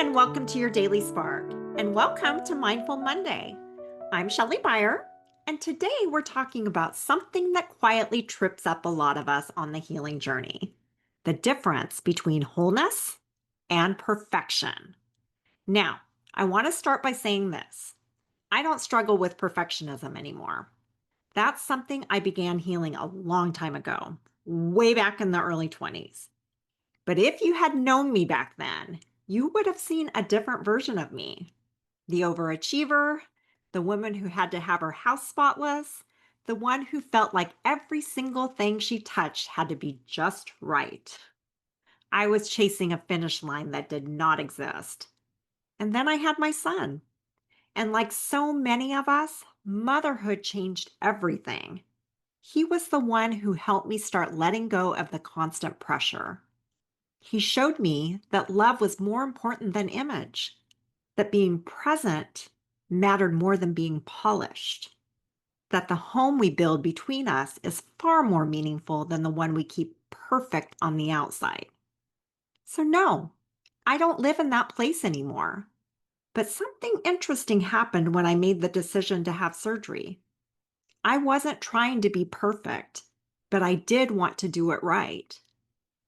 and welcome to your Daily Spark, and welcome to Mindful Monday. I'm Shelley Beyer, and today we're talking about something that quietly trips up a lot of us on the healing journey: the difference between wholeness and perfection. Now, I want to start by saying this. I don't struggle with perfectionism anymore. That's something I began healing a long time ago, way back in the early 20s. But if you had known me back then, you would have seen a different version of me. The overachiever, the woman who had to have her house spotless, the one who felt like every single thing she touched had to be just right. I was chasing a finish line that did not exist. And then I had my son. And like so many of us, motherhood changed everything. He was the one who helped me start letting go of the constant pressure. He showed me that love was more important than image, that being present mattered more than being polished, that the home we build between us is far more meaningful than the one we keep perfect on the outside. So no, I don't live in that place anymore. But something interesting happened when I made the decision to have surgery. I wasn't trying to be perfect, but I did want to do it right,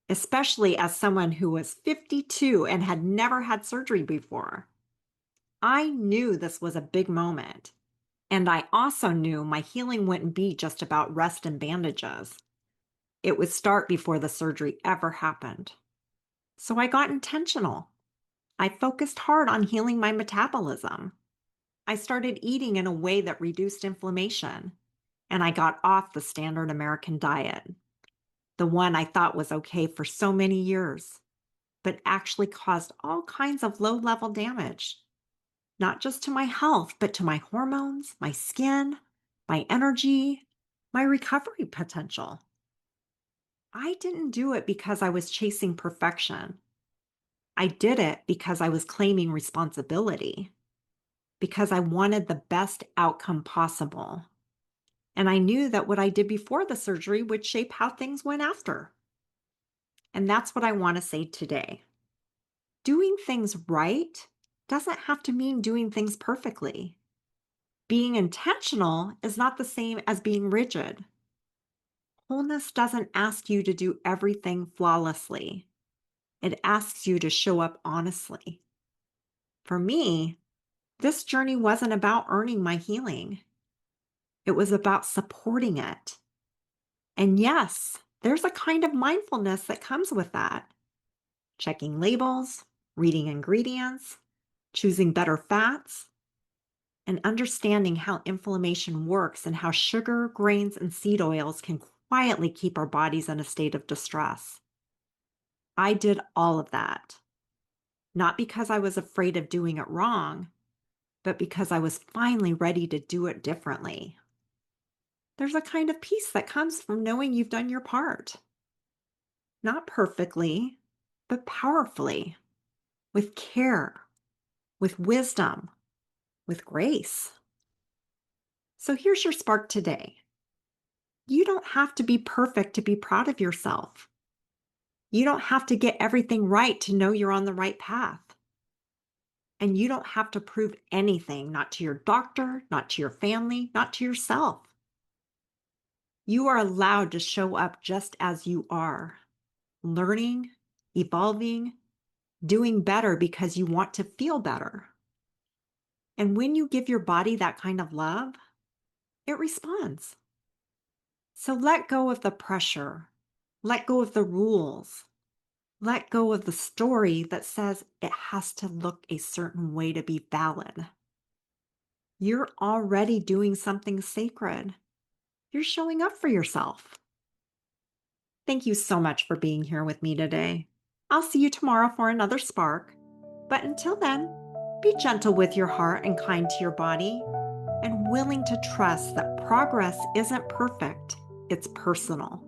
especially as someone who was 52 and had never had surgery before. I knew this was a big moment, and I also knew my healing wouldn't be just about rest and bandages. It would start before the surgery ever happened. So I got intentional. I focused hard on healing my metabolism. I started eating in a way that reduced inflammation, and I got off the standard American diet, the one I thought was okay for so many years, but actually caused all kinds of low-level damage, not just to my health, but to my hormones, my skin, my energy, my recovery potential. I didn't do it because I was chasing perfection. I did it because I was claiming responsibility, because I wanted the best outcome possible. And I knew that what I did before the surgery would shape how things went after. And that's what I want to say today. Doing things right doesn't have to mean doing things perfectly. Being intentional is not the same as being rigid. Wholeness doesn't ask you to do everything flawlessly. It asks you to show up honestly. For me, this journey wasn't about earning my healing. It was about supporting it. And yes, there's a kind of mindfulness that comes with that. Checking labels, reading ingredients, choosing better fats, and understanding how inflammation works and how sugar, grains, and seed oils can quietly keep our bodies in a state of distress. I did all of that, not because I was afraid of doing it wrong, but because I was finally ready to do it differently. There's a kind of peace that comes from knowing you've done your part. Not perfectly, but powerfully, with care, with wisdom, with grace. So here's your spark today. You don't have to be perfect to be proud of yourself. You don't have to get everything right to know you're on the right path. And you don't have to prove anything, not to your doctor, not to your family, not to yourself. You are allowed to show up just as you are, learning, evolving, doing better because you want to feel better. And when you give your body that kind of love, it responds. So let go of the pressure, let go of the rules, let go of the story that says it has to look a certain way to be valid. You're already doing something sacred. You're showing up for yourself. Thank you so much for being here with me today. I'll see you tomorrow for another spark. But until then, be gentle with your heart and kind to your body, and willing to trust that progress isn't perfect, it's personal.